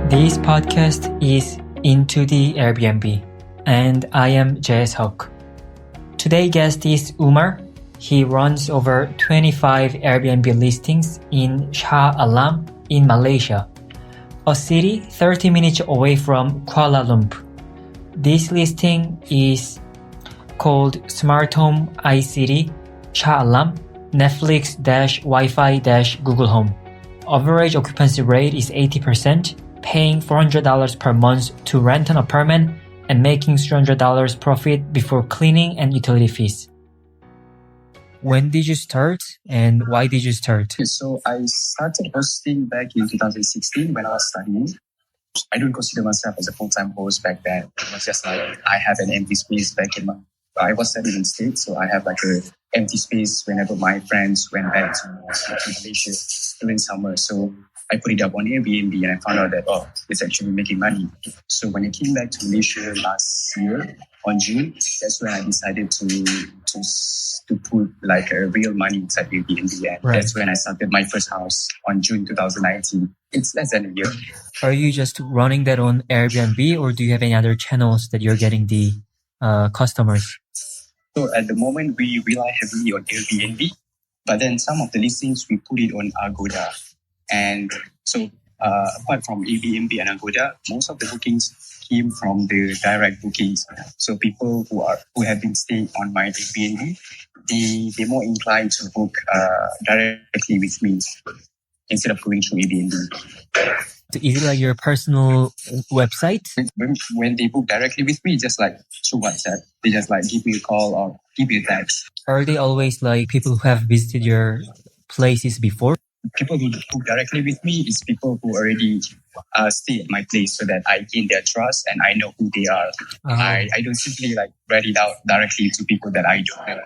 This podcast is Into the Airbnb, and I am G00GLE. Today's guest is Umar. He runs over 25 Airbnb listings in Shah Alam in Malaysia, a city 30 minutes away from Kuala Lumpur. This listing is called SmartHome iCity Shah Alam NETFLIX Wi-Fi Google Home. Average occupancy rate is 80%, paying $400 per month to rent an apartment and making $300 profit before cleaning and utility fees. When did you start and why did you start? So I started hosting back in 2016 when I was studying. I don't consider myself as a full-time host back then. It was just like I have an empty space back in I was studying in States, so I have like a empty space whenever my friends went back to Malaysia during summer. So I put it up on Airbnb and I found out that, it's actually making money. So when I came back to Malaysia last year on June, that's when I decided to put like a real money inside Airbnb. And That's when I started my first house on June 2019. It's less than a year. Are you just running that on Airbnb or do you have any other channels that you're getting the customers? So at the moment, we rely heavily on Airbnb, but then some of the listings, we put it on Agoda. And so apart from Airbnb and Agoda, most of the bookings came from the direct bookings. So people who have been staying on my Airbnb, they're more inclined to book directly with me instead of going through Airbnb. Is it like your personal website? When they book directly with me, just like through WhatsApp, they just like give me a call or give me a text. Are they always like people who have visited your places before? People who book directly with me is people who already stay at my place so that I gain their trust and I know who they are. I don't simply like write it out directly to people that I don't know.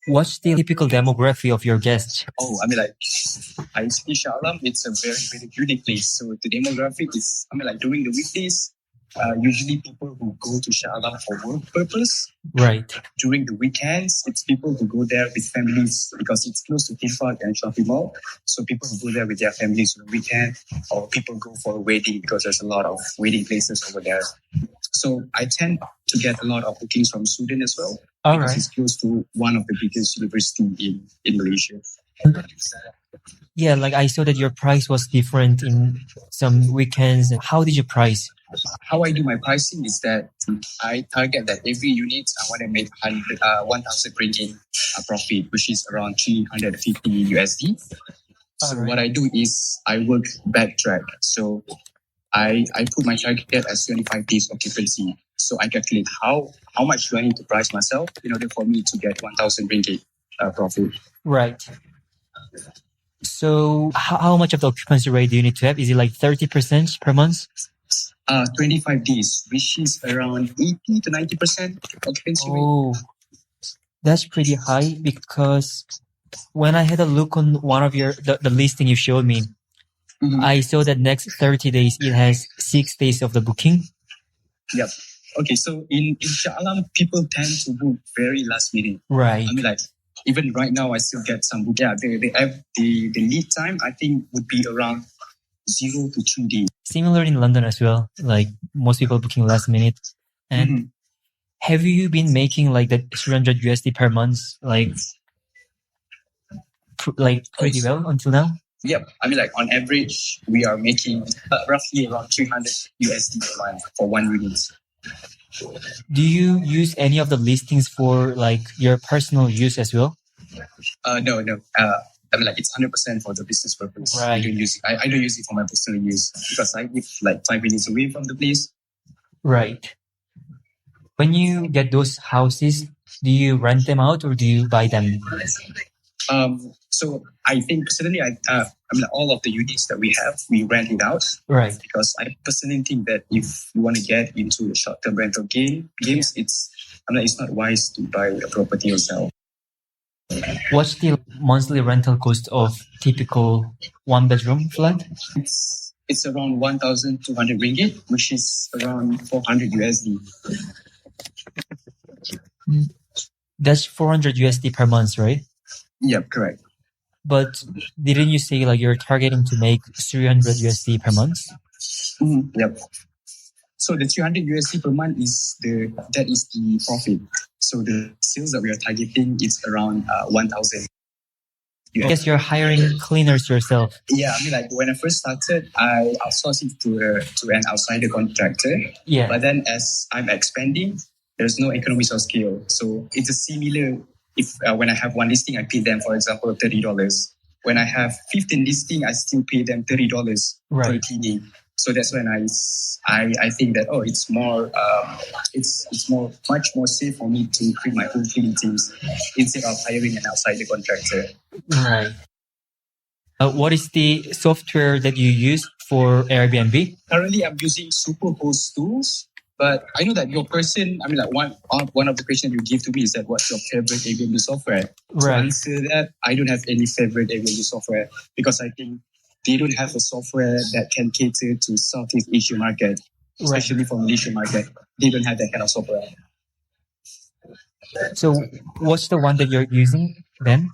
What's the typical demography of your guests? iCity Shah Alam, it's a very, very unique place. So the demographic is, during the weekdays, usually people who go to Shah Alam for work purpose. Right. During the weekends, it's people who go there with families because it's close to theme park and shopping mall. So people who go there with their families on the weekend, or people go for a wedding because there's a lot of wedding places over there. So I tend to get a lot of bookings from students as well. Because it's close to one of the biggest universities in Malaysia. Yeah, like I saw that your price was different in some weekends. How did you price? How I do my pricing is that I target that every unit I want to make 1,000 ringgit profit, which is around 350 USD. So what I do is I work backtrack. So I put my target as 25 days occupancy. So I calculate how much do I need to price myself in order for me to get 1,000 ringgit profit. Right. So how much of the occupancy rate do you need to have? Is it like 30% per month? 25 days, which is around 80 to 90% occupancy rate. Oh, that's pretty high because when I had a look on one of the listing you showed me, I saw that next 30 days, it has 6 days of the booking. Yep. Okay, so in Shah Alam, people tend to book very last minute. Right. Even right now, I still get some book. Yeah, the lead time, I think, would be around 0 to 2 days. Similar in London as well. Like most people booking last minute. And have you been making like that 300 USD per month, like pretty well until now? Yep. On average, we are making roughly around 300 USD per month for one unit. Do you use any of the listings for like your personal use as well? No. It's 100% for the business purpose. Right. I don't use it for my personal use because I live like 5 minutes away from the place. Right. When you get those houses, do you rent them out or do you buy them? So I think personally, all of the units that we have, we rent it out. Right. Because I personally think that if you want to get into the short-term rental games, it's not wise to buy a property yourself. What's the monthly rental cost of typical one-bedroom flat? It's around 1,200 ringgit, which is around 400 USD. That's 400 USD per month, right? Yep, correct. But didn't you say like you're targeting to make 300 USD per month? Yep. So the 300 USD per month is the profit. So the sales that we are targeting is around 1,000. I guess you're hiring cleaners yourself. Yeah, I mean, like when I first started, I outsourced it to an outsider contractor. Yeah. But then as I'm expanding, there's no economies of scale. So it's a similar. If when I have one listing, I pay them, for example, $30. When I have 15 listing, I still pay them $30 per cleaning. So that's when I think that it's more much more safe for me to create my own cleaning teams instead of hiring an outsider contractor. Right. What is the software that you use for Airbnb? Currently, I'm using Superhost tools. But I know that your person, I mean, like one of the questions you give to me is that what's your favorite Airbnb software? To answer that, I don't have any favorite Airbnb software because I think they don't have a software that can cater to Southeast Asia market, especially for Malaysia market. They don't have that kind of software. So what's the one that you're using then?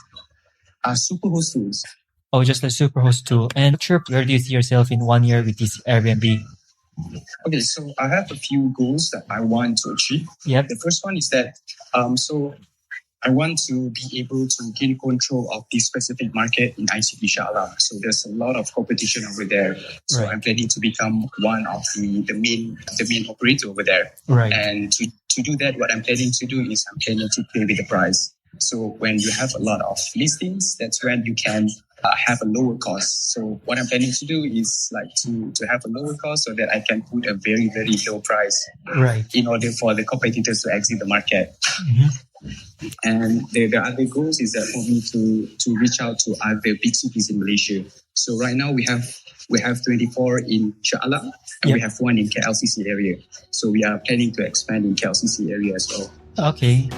Superhost tools. Oh, just the Superhost tool. And where do you see yourself in 1 year with this Airbnb? Okay, so I have a few goals that I want to achieve. Yep. The first one is that, so I want to be able to gain control of this specific market in iCity Shah Alam. So there's a lot of competition over there. So I'm planning to become one of the main operator over there. Right. And to do that, what I'm planning to do is I'm planning to play with the price. So when you have a lot of listings, that's when you can have a lower cost. So what I'm planning to do is like to have a lower cost so that I can put a very, very low price in order for the competitors to exit the market. Mm-hmm. And the other goals is that for me to reach out to other big cities in Malaysia. So right now we have 24 in Shah Alam and we have one in KLCC area. So we are planning to expand in KLCC area as well. Okay.